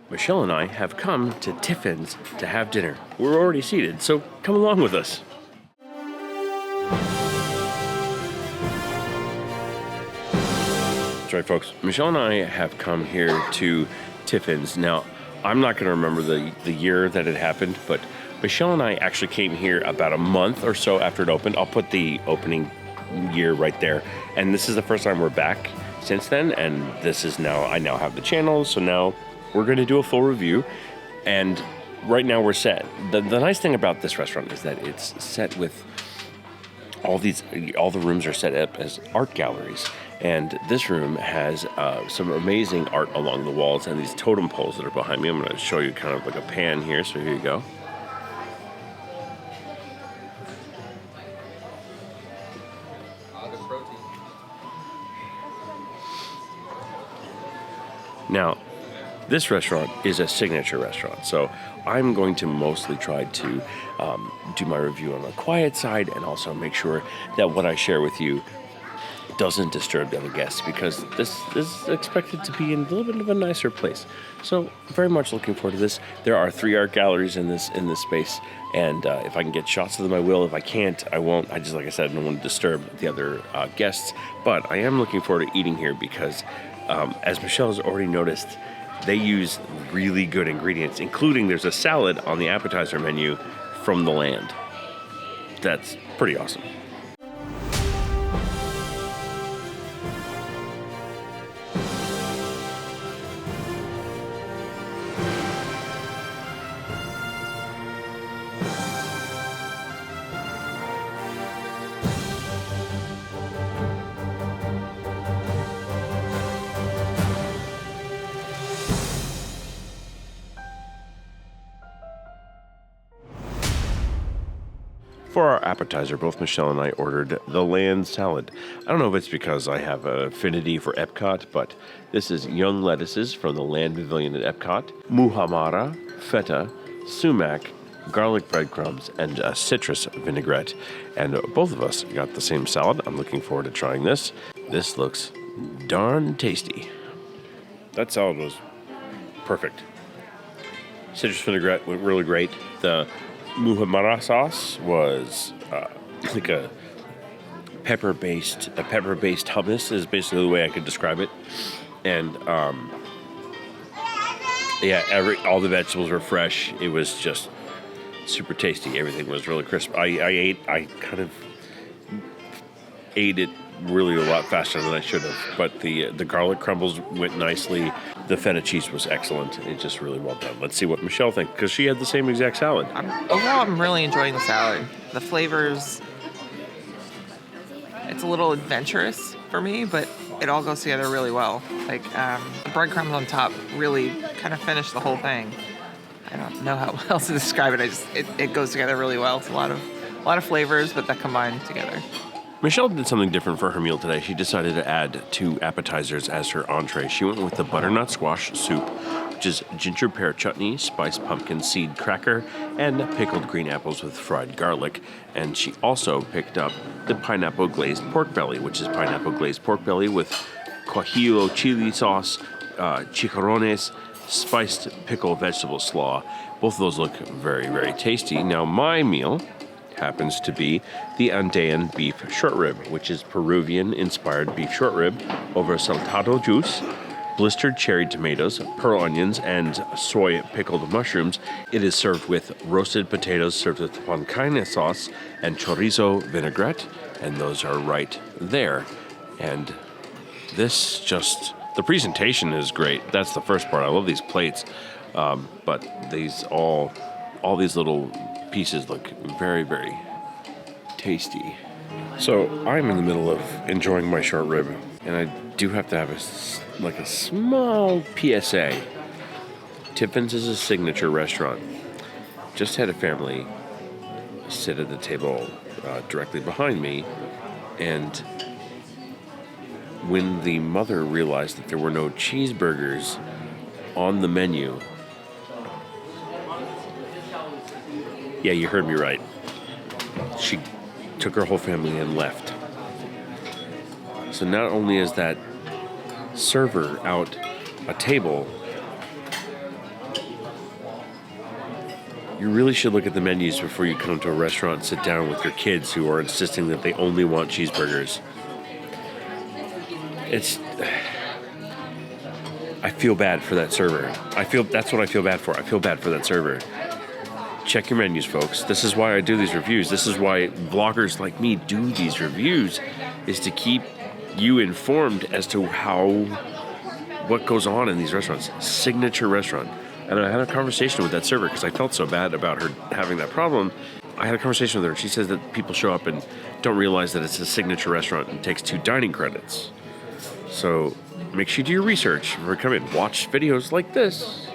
Michelle and I have come to Tiffin's to have dinner. We're already seated, so come along with us. That's right, folks. Michelle and I have come here to Tiffin's. Now, I'm not going to remember the year that it happened, but Michelle and I actually came here about a month or so after it opened. I'll put the opening year right there. And this is the first time we're back since then, and this is now, I now have the channel, so now we're going to do a full review. And right now we're set. The nice thing about this restaurant is that it's set with all the rooms are set up as art galleries. And this room has some amazing art along the walls and these totem poles that are behind me. I'm going to show you kind of like a pan here, so here you go. Now, this restaurant is a signature restaurant, so I'm going to mostly try to do my review on the quiet side and also make sure that what I share with you doesn't disturb the other guests, because this is expected to be in a little bit of a nicer place. So very much looking forward to this. There are 3 art galleries in this space, and if I can get shots of them, I will. If I can't, I won't. I just, like I said, I don't want to disturb the other guests. But I am looking forward to eating here because, as Michelle has already noticed, they use really good ingredients, including there's a salad on the appetizer menu from the land. That's pretty awesome. For our appetizer, both Michelle and I ordered the land salad. I don't know if it's because I have an affinity for Epcot, but this is young lettuces from the land pavilion at Epcot, muhammara, feta, sumac, garlic breadcrumbs, and a citrus vinaigrette. And both of us got the same salad. I'm looking forward to trying this. This looks darn tasty. That salad was perfect. Citrus vinaigrette went really great. The muhammara sauce was like a pepper-based hummus is basically the way I could describe it. And all the vegetables were fresh. It was just super tasty. Everything was really crisp. I kind of ate it really a lot faster than I should have, but the garlic crumbles went nicely. The feta cheese was excellent. It's just really well done. Let's see what Michelle thinks, because she had the same exact salad. Overall, I'm really enjoying the salad. The flavors, it's a little adventurous for me, but it all goes together really well. Like the breadcrumbs on top really kind of finish the whole thing. I don't know how else to describe it. It goes together really well. It's a lot of flavors, but that combine together. Michelle did something different for her meal today. She decided to add 2 appetizers as her entree. She went with the butternut squash soup, which is ginger pear chutney, spiced pumpkin seed cracker, and pickled green apples with fried garlic. And she also picked up the pineapple glazed pork belly, which is pineapple glazed pork belly with guajillo chili sauce, chicharrones, spiced pickle vegetable slaw. Both of those look very, very tasty. Now, my meal happens to be the Andean beef short rib, which is Peruvian-inspired beef short rib over saltado juice, blistered cherry tomatoes, pearl onions, and soy pickled mushrooms. It is served with roasted potatoes served with huancaine sauce and chorizo vinaigrette, and those are right there. And this just, the presentation is great. That's the first part. I love these plates, but all these little pieces look very, very tasty. So I'm in the middle of enjoying my short rib, and I do have to have a small PSA. Tiffin's is a signature restaurant. Just had a family sit at the table directly behind me, and when the mother realized that there were no cheeseburgers on the menu, yeah, you heard me right, she took her whole family and left. So not only is that server out a table, you really should look at the menus before you come to a restaurant and sit down with your kids who are insisting that they only want cheeseburgers. I feel bad for that server. That's what I feel bad for. I feel bad for that server. Check your menus, folks. This is why I do these reviews. This is why vloggers like me do these reviews, is to keep you informed as to what goes on in these restaurants. Signature restaurant. And I had a conversation with that server because I felt so bad about her having that problem. I had a conversation with her. She says that people show up and don't realize that it's a signature restaurant and takes 2 dining credits. So make sure you do your research before you come in. Watch videos like this.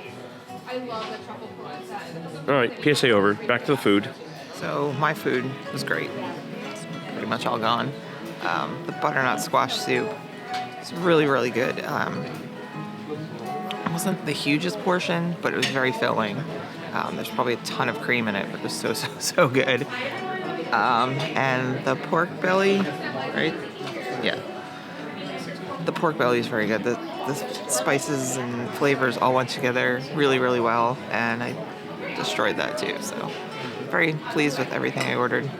All right, PSA over. Back to the food. So my food was great. It's pretty much all gone. The butternut squash soup is really, really good. It wasn't the hugest portion, but it was very filling. There's probably a ton of cream in it, but it was so good. And the pork belly, right? Yeah. The pork belly is very good. The spices and flavors all went together really, really well, and I destroyed that too. So very pleased with everything I ordered.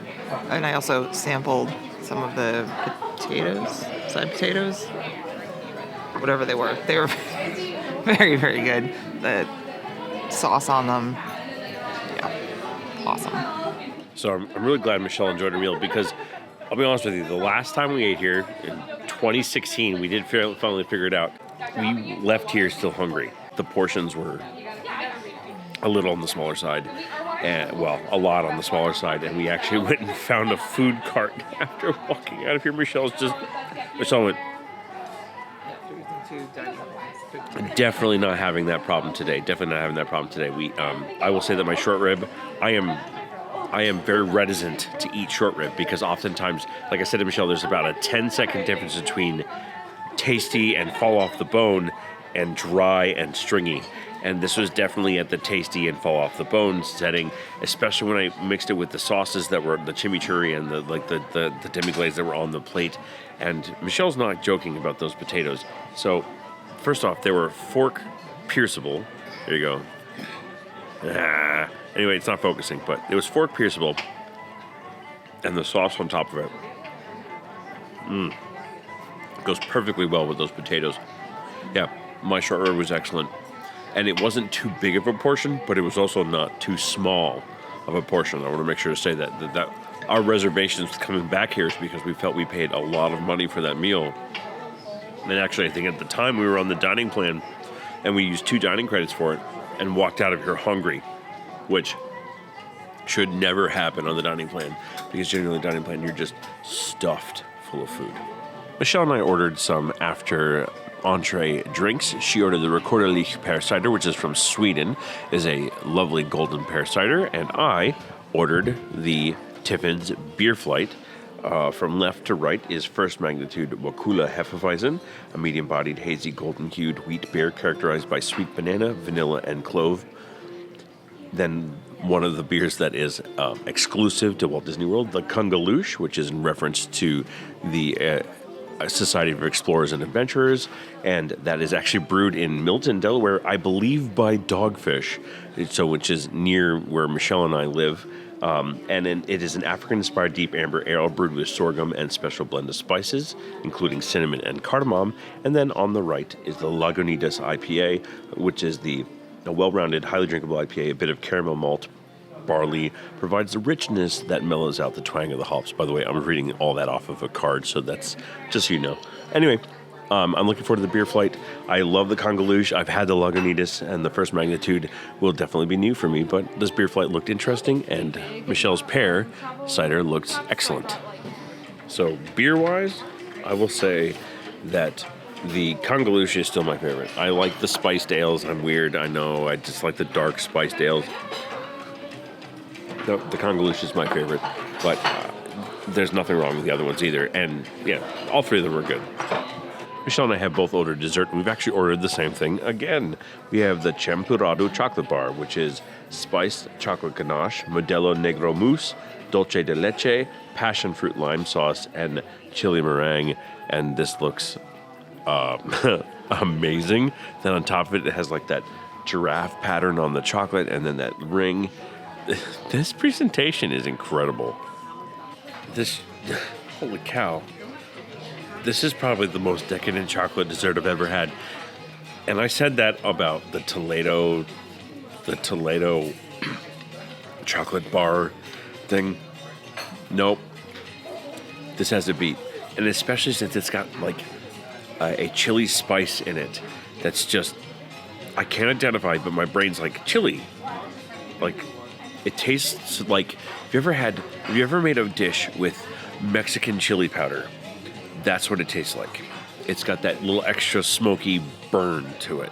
And I also sampled some of the side potatoes, whatever they were. They were very, very good. The sauce on them, yeah, awesome. So I'm really glad Michelle enjoyed her meal because I'll be honest with you, the last time we ate here in 2016, we did finally figure it out. We left here still hungry. The portions were a little on the smaller side, and a lot on the smaller side, and we actually went and found a food cart after walking out of here. Michelle went, definitely not having that problem today. I will say that my short rib, I am very reticent to eat short rib because oftentimes, like I said to Michelle, there's about a 10-second difference between tasty and fall off the bone and dry and stringy. And this was definitely at the tasty and fall off the bone setting, especially when I mixed it with the sauces that were the chimichurri and the demi-glaze that were on the plate. And Michelle's not joking about those potatoes. So, first off, they were fork pierceable. There you go. Anyway, it's not focusing, but it was fork pierceable, and the sauce on top of it goes perfectly well with those potatoes. Yeah, my short rib was excellent, and it wasn't too big of a portion, but it was also not too small of a portion. I want to make sure to say that our reservations coming back here is because we felt we paid a lot of money for that meal. And actually, I think at the time we were on the dining plan, and we used 2 dining credits for it, and walked out of here hungry, which should never happen on the dining plan, because generally dining plan, you're just stuffed full of food. Michelle and I ordered some after entree drinks. She ordered the Recordelig Pear Cider, which is from Sweden, is a lovely golden pear cider, and I ordered the Tiffins Beer Flight. From left to right is First Magnitude Wakula Hefeweizen, a medium-bodied, hazy, golden-hued wheat beer characterized by sweet banana, vanilla, and clove. Then one of the beers that is exclusive to Walt Disney World, the Kungaloosh, which is in reference to the Society of Explorers and Adventurers, and that is actually brewed in Milton, Delaware, I believe by Dogfish, which is near where Michelle and I live. And it is an African-inspired deep amber ale brewed with sorghum and special blend of spices, including cinnamon and cardamom. And then on the right is the Lagunitas IPA, which is a well-rounded, highly drinkable IPA. A bit of caramel malt, barley provides the richness that mellows out the twang of the hops. By the way, I'm reading all that off of a card, so that's just so you know. Anyway, I'm looking forward to the beer flight. I love the Congaloosh. I've had the Lagunitas, and the First Magnitude will definitely be new for me, but this beer flight looked interesting, and Michelle's Pear cider looks excellent. So beer-wise, I will say that the Congaloosh is still my favorite. I like the spiced ales. I'm weird, I know. I just like the dark spiced ales. The Congaloosh is my favorite, but there's nothing wrong with the other ones either. And yeah, all 3 of them are good. Michelle and I have both ordered dessert, and we've actually ordered the same thing again. We have the Champurrado chocolate bar, which is spiced chocolate ganache, Modelo Negro mousse, dulce de leche, passion fruit lime sauce, and chili meringue. And this looks amazing. Then on top of it, it has like that giraffe pattern on the chocolate, and then that ring. This presentation is incredible. This, holy cow. This is probably the most decadent chocolate dessert I've ever had. And I said that about the Toledo chocolate bar thing. Nope. This has a beat. And especially since it's got like a chili spice in it that's just, I can't identify, but my brain's like chili. Like, it tastes like, have you ever made a dish with Mexican chili powder? That's what it tastes like. It's got that little extra smoky burn to it.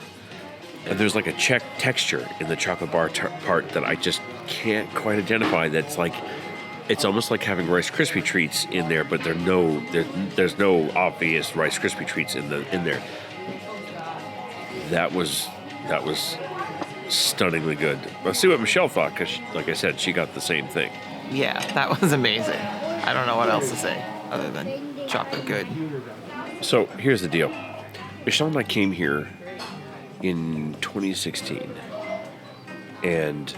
And there's like a texture in the chocolate bar part that I just can't quite identify. That's like, it's almost like having Rice Krispie treats in there, but there's no obvious Rice Krispie treats in there. That was stunningly good. Let's see what Michelle thought, because like I said, she got the same thing. Yeah, that was amazing. I don't know what else to say other than chocolate good. So here's the deal. Michelle and I came here in 2016, and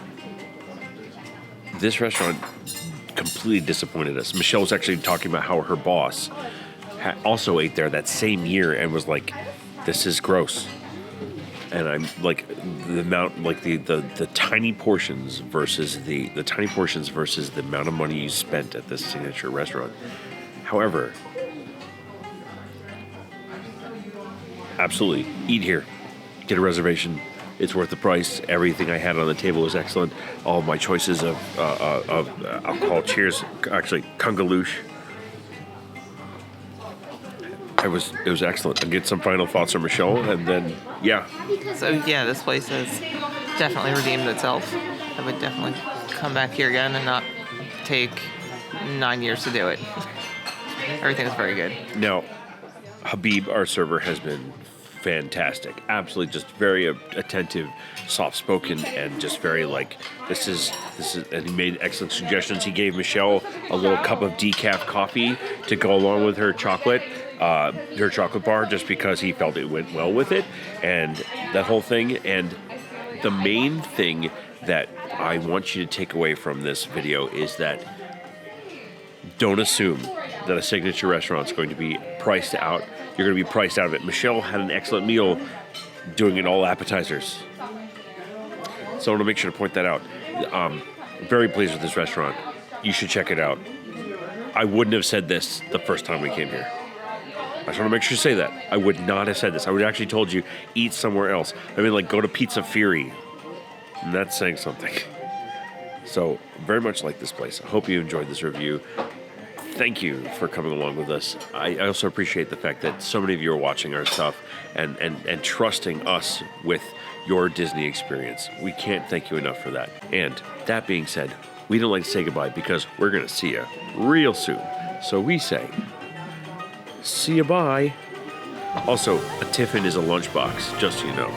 this restaurant completely disappointed us. Michelle was actually talking about how her boss also ate there that same year and was like, "This is gross." And I'm like, the amount, like the tiny portions versus the amount of money you spent at this signature restaurant. However, absolutely, eat here. Get a reservation. It's worth the price. Everything I had on the table was excellent. All of my choices of alcohol, cheers, actually, Kungaloosh. It was excellent. I'll get some final thoughts from Michelle, and then, yeah. So, yeah, this place has definitely redeemed itself. I would definitely come back here again and not take 9 years to do it. Everything was very good. Now, Habib, our server, has been fantastic. Absolutely, just very attentive, soft-spoken, and just very like, this is, and he made excellent suggestions. He gave Michelle a little cup of decaf coffee to go along with her chocolate bar, just because he felt it went well with it, and that whole thing. And the main thing that I want you to take away from this video is that don't assume that a signature restaurant is going to be priced out. You're going to be priced out of it. Michelle had an excellent meal doing it all appetizers. So I want to make sure to point that out. Very pleased with this restaurant. You should check it out. I wouldn't have said this the first time we came here. I just want to make sure to say that. I would not have said this. I would have actually told you, eat somewhere else. I mean, like, go to Pizza Fury. And that's saying something. So, very much like this place. I hope you enjoyed this review. Thank you for coming along with us. I also appreciate the fact that so many of you are watching our stuff and trusting us with your Disney experience. We can't thank you enough for that. And that being said, we don't like to say goodbye because we're going to see you real soon. So we say, see you bye. Also, a Tiffin is a lunchbox, just so you know.